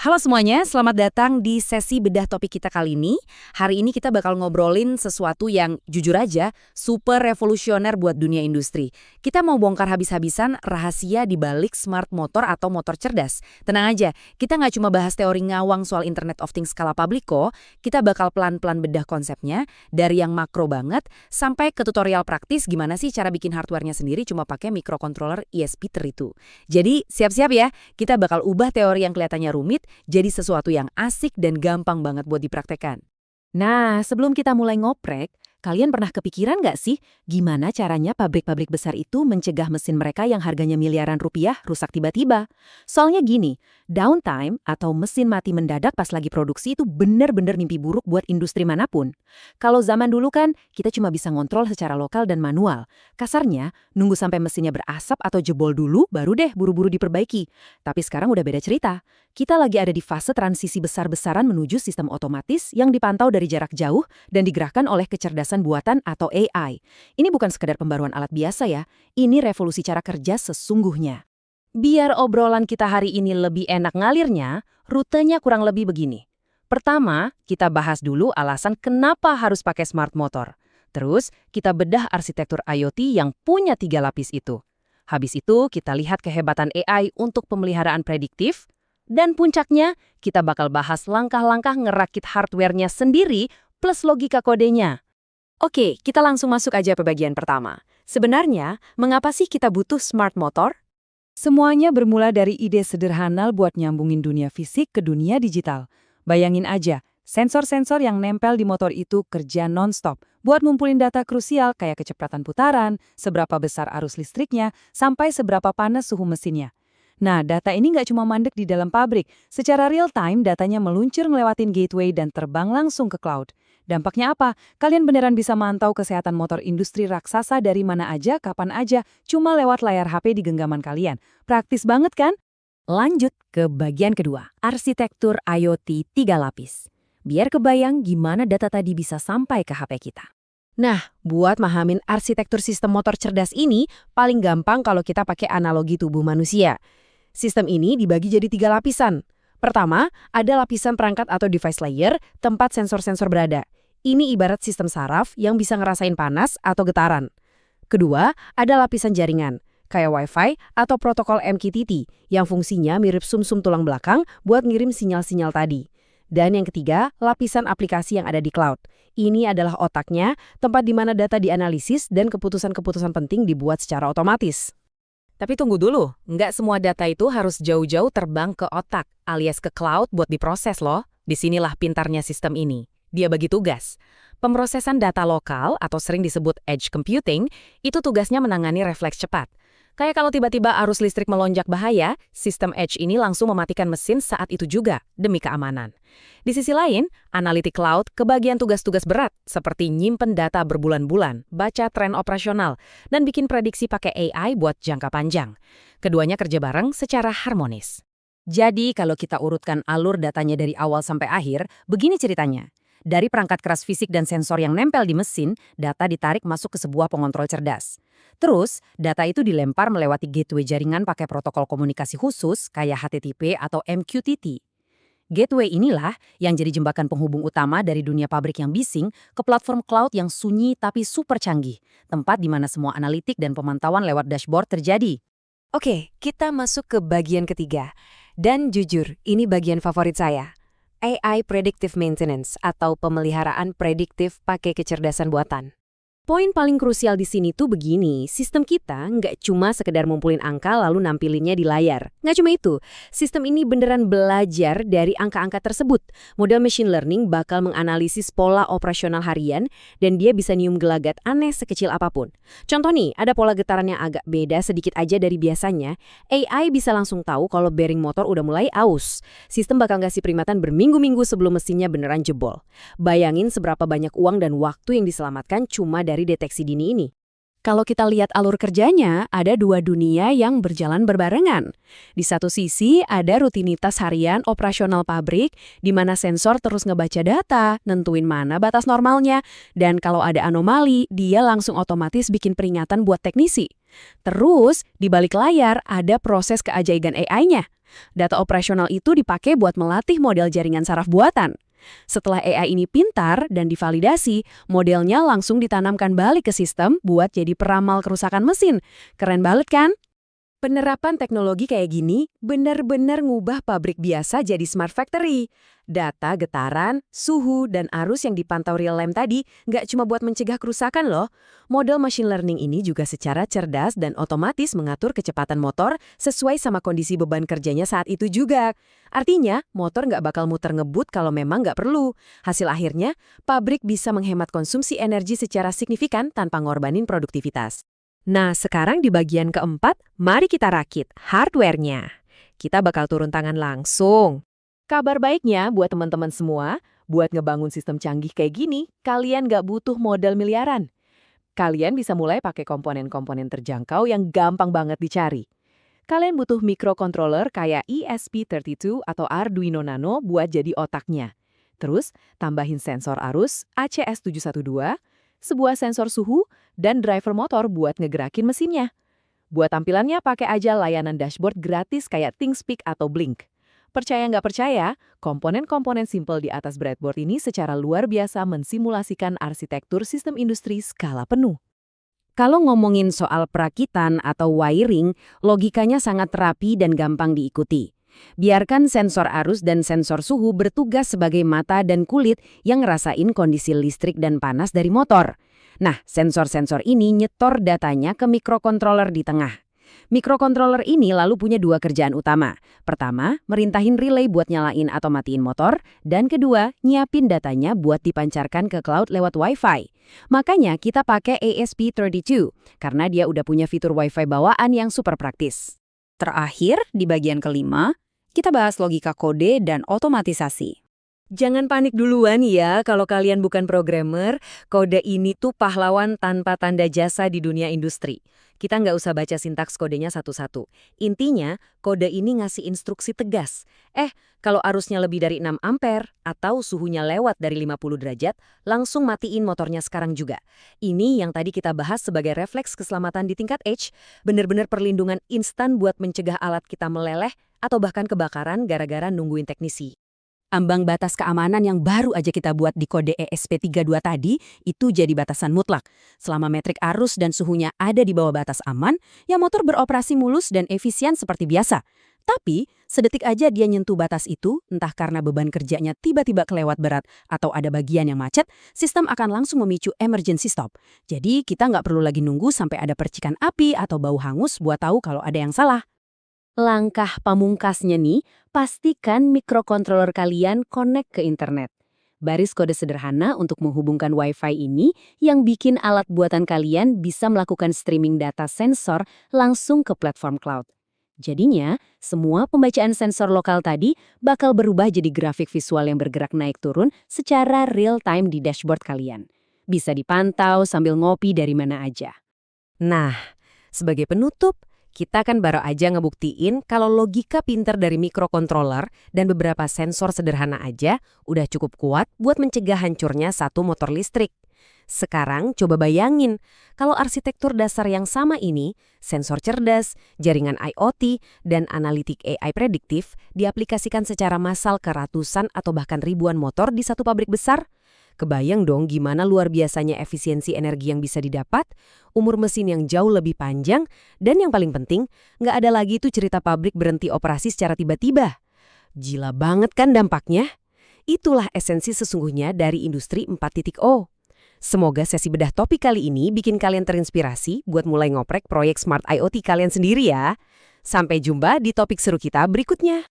Halo semuanya, selamat datang di sesi bedah topik kita kali ini. Hari ini kita bakal ngobrolin sesuatu yang jujur aja super revolusioner buat dunia industri. Kita mau bongkar habis-habisan rahasia di balik smart motor atau motor cerdas. Tenang aja, kita nggak cuma bahas teori ngawang soal Internet of Things skala publik kok. Kita bakal pelan-pelan bedah konsepnya dari yang makro banget sampai ke tutorial praktis gimana sih cara bikin hardware-nya sendiri cuma pakai microcontroller ESP itu. Jadi siap-siap ya, kita bakal ubah teori yang kelihatannya rumit jadi sesuatu yang asik dan gampang banget buat dipraktekkan. Nah, sebelum kita mulai ngoprek, kalian pernah kepikiran nggak sih gimana caranya pabrik-pabrik besar itu mencegah mesin mereka yang harganya miliaran rupiah rusak tiba-tiba? Soalnya gini, downtime atau mesin mati mendadak pas lagi produksi itu bener-bener mimpi buruk buat industri manapun. Kalau zaman dulu kan, kita cuma bisa ngontrol secara lokal dan manual. Kasarnya, nunggu sampai mesinnya berasap atau jebol dulu, baru deh buru-buru diperbaiki. Tapi sekarang udah beda cerita. Kita lagi ada di fase transisi besar-besaran menuju sistem otomatis yang dipantau dari jarak jauh dan digerakkan oleh kecerdasan buatan atau AI. Ini bukan sekedar pembaruan alat biasa ya, ini revolusi cara kerja sesungguhnya. Biar obrolan kita hari ini lebih enak ngalirnya, rutenya kurang lebih begini. Pertama, kita bahas dulu alasan kenapa harus pakai smart motor. Terus, kita bedah arsitektur IoT yang punya 3 lapis itu. Habis itu, kita lihat kehebatan AI untuk pemeliharaan prediktif. Dan puncaknya, kita bakal bahas langkah-langkah ngerakit hardware-nya sendiri plus logika kodenya. Oke, kita langsung masuk aja ke bagian pertama. Sebenarnya, mengapa sih kita butuh smart motor? Semuanya bermula dari ide sederhana buat nyambungin dunia fisik ke dunia digital. Bayangin aja, sensor-sensor yang nempel di motor itu kerja non-stop buat ngumpulin data krusial kayak kecepatan putaran, seberapa besar arus listriknya, sampai seberapa panas suhu mesinnya. Nah, data ini nggak cuma mandek di dalam pabrik. Secara real-time, datanya meluncur ngelewatin gateway dan terbang langsung ke cloud. Dampaknya apa? Kalian beneran bisa mantau kesehatan motor industri raksasa dari mana aja, kapan aja, cuma lewat layar HP di genggaman kalian. Praktis banget kan? Lanjut ke bagian kedua, arsitektur IoT 3 lapis. Biar kebayang gimana data tadi bisa sampai ke HP kita. Nah, buat mahamin arsitektur sistem motor cerdas ini, paling gampang kalau kita pakai analogi tubuh manusia. Sistem ini dibagi jadi 3 lapisan. Pertama, ada lapisan perangkat atau device layer, tempat sensor-sensor berada. Ini ibarat sistem saraf yang bisa ngerasain panas atau getaran. Kedua, ada lapisan jaringan, kayak Wi-Fi atau protokol MQTT, yang fungsinya mirip sumsum tulang belakang buat ngirim sinyal-sinyal tadi. Dan yang ketiga, lapisan aplikasi yang ada di cloud. Ini adalah otaknya, tempat di mana data dianalisis dan keputusan-keputusan penting dibuat secara otomatis. Tapi tunggu dulu, nggak semua data itu harus jauh-jauh terbang ke otak, alias ke cloud buat diproses loh. Disinilah pintarnya sistem ini. Dia bagi tugas. Pemrosesan data lokal atau sering disebut edge computing, itu tugasnya menangani refleks cepat. Kayak kalau tiba-tiba arus listrik melonjak bahaya, sistem edge ini langsung mematikan mesin saat itu juga, demi keamanan. Di sisi lain, analitik cloud kebagian tugas-tugas berat, seperti nyimpen data berbulan-bulan, baca tren operasional, dan bikin prediksi pakai AI buat jangka panjang. Keduanya kerja bareng secara harmonis. Jadi, kalau kita urutkan alur datanya dari awal sampai akhir, begini ceritanya. Dari perangkat keras fisik dan sensor yang nempel di mesin, data ditarik masuk ke sebuah pengontrol cerdas. Terus, data itu dilempar melewati gateway jaringan pakai protokol komunikasi khusus kayak HTTP atau MQTT. Gateway inilah yang jadi jembatan penghubung utama dari dunia pabrik yang bising ke platform cloud yang sunyi tapi super canggih, tempat di mana semua analitik dan pemantauan lewat dashboard terjadi. Oke, kita masuk ke bagian ketiga. Dan jujur, ini bagian favorit saya. AI Predictive Maintenance atau pemeliharaan prediktif pakai kecerdasan buatan. Poin paling krusial di sini tuh begini, sistem kita nggak cuma sekedar ngumpulin angka lalu nampilinnya di layar. Nggak cuma itu, sistem ini beneran belajar dari angka-angka tersebut. Model machine learning bakal menganalisis pola operasional harian dan dia bisa nyium gelagat aneh sekecil apapun. Contoh nih, ada pola getaran yang agak beda sedikit aja dari biasanya, AI bisa langsung tahu kalau bearing motor udah mulai aus. Sistem bakal ngasih peringatan berminggu-minggu sebelum mesinnya beneran jebol. Bayangin seberapa banyak uang dan waktu yang diselamatkan cuma dari deteksi dini ini. Kalau kita lihat alur kerjanya, ada 2 dunia yang berjalan berbarengan. Di satu sisi, ada rutinitas harian operasional pabrik, di mana sensor terus ngebaca data, nentuin mana batas normalnya, dan kalau ada anomali, dia langsung otomatis bikin peringatan buat teknisi. Terus, di balik layar ada proses keajaiban AI-nya. Data operasional itu dipakai buat melatih model jaringan saraf buatan. Setelah AI ini pintar dan divalidasi, modelnya langsung ditanamkan balik ke sistem buat jadi peramal kerusakan mesin. Keren banget kan? Penerapan teknologi kayak gini benar-benar ngubah pabrik biasa jadi smart factory. Data getaran, suhu, dan arus yang dipantau real-time tadi nggak cuma buat mencegah kerusakan loh. Model machine learning ini juga secara cerdas dan otomatis mengatur kecepatan motor sesuai sama kondisi beban kerjanya saat itu juga. Artinya, motor nggak bakal muter ngebut kalau memang nggak perlu. Hasil akhirnya, pabrik bisa menghemat konsumsi energi secara signifikan tanpa ngorbanin produktivitas. Nah, sekarang di bagian keempat, mari kita rakit hardware-nya. Kita bakal turun tangan langsung. Kabar baiknya buat teman-teman semua, buat ngebangun sistem canggih kayak gini, kalian nggak butuh modal miliaran. Kalian bisa mulai pakai komponen-komponen terjangkau yang gampang banget dicari. Kalian butuh microcontroller kayak ESP32 atau Arduino Nano buat jadi otaknya. Terus, tambahin sensor arus ACS712, sebuah sensor suhu, dan driver motor buat ngegerakin mesinnya. Buat tampilannya pakai aja layanan dashboard gratis kayak ThinkSpeak atau Blink. Percaya nggak percaya, komponen-komponen simple di atas breadboard ini secara luar biasa mensimulasikan arsitektur sistem industri skala penuh. Kalau ngomongin soal perakitan atau wiring, logikanya sangat rapi dan gampang diikuti. Biarkan sensor arus dan sensor suhu bertugas sebagai mata dan kulit yang ngerasain kondisi listrik dan panas dari motor. Nah, sensor-sensor ini nyetor datanya ke microcontroller di tengah. Microcontroller ini lalu punya dua kerjaan utama. Pertama, merintahin relay buat nyalain atau matiin motor. Dan kedua, nyiapin datanya buat dipancarkan ke cloud lewat Wi-Fi. Makanya kita pakai ESP32, karena dia udah punya fitur Wi-Fi bawaan yang super praktis. Terakhir, di bagian kelima, kita bahas logika kode dan otomatisasi. Jangan panik duluan ya kalau kalian bukan programmer, kode ini tuh pahlawan tanpa tanda jasa di dunia industri. Kita nggak usah baca sintaks kodenya satu-satu. Intinya, kode ini ngasih instruksi tegas. Kalau arusnya lebih dari 6 ampere atau suhunya lewat dari 50 derajat, langsung matiin motornya sekarang juga. Ini yang tadi kita bahas sebagai refleks keselamatan di tingkat edge, bener-bener perlindungan instan buat mencegah alat kita meleleh atau bahkan kebakaran gara-gara nungguin teknisi. Ambang batas keamanan yang baru aja kita buat di kode ESP32 tadi, itu jadi batasan mutlak. Selama metrik arus dan suhunya ada di bawah batas aman, ya motor beroperasi mulus dan efisien seperti biasa. Tapi, sedetik aja dia nyentuh batas itu, entah karena beban kerjanya tiba-tiba kelewat berat atau ada bagian yang macet, sistem akan langsung memicu emergency stop. Jadi, kita nggak perlu lagi nunggu sampai ada percikan api atau bau hangus buat tahu kalau ada yang salah. Langkah pamungkasnya nih, pastikan microcontroller kalian connect ke internet. Baris kode sederhana untuk menghubungkan Wi-Fi ini yang bikin alat buatan kalian bisa melakukan streaming data sensor langsung ke platform cloud. Jadinya, semua pembacaan sensor lokal tadi bakal berubah jadi grafik visual yang bergerak naik turun secara real-time di dashboard kalian. Bisa dipantau sambil ngopi dari mana aja. Nah, sebagai penutup, kita kan baru aja ngebuktiin kalau logika pinter dari microcontroller dan beberapa sensor sederhana aja udah cukup kuat buat mencegah hancurnya satu motor listrik. Sekarang coba bayangin, kalau arsitektur dasar yang sama ini, sensor cerdas, jaringan IoT, dan analitik AI prediktif diaplikasikan secara massal ke ratusan atau bahkan ribuan motor di satu pabrik besar. Kebayang dong gimana luar biasanya efisiensi energi yang bisa didapat, umur mesin yang jauh lebih panjang, dan yang paling penting, nggak ada lagi tuh cerita pabrik berhenti operasi secara tiba-tiba. Gila banget kan dampaknya? Itulah esensi sesungguhnya dari industri 4.0. Semoga sesi bedah topik kali ini bikin kalian terinspirasi buat mulai ngoprek proyek Smart IoT kalian sendiri ya. Sampai jumpa di topik seru kita berikutnya.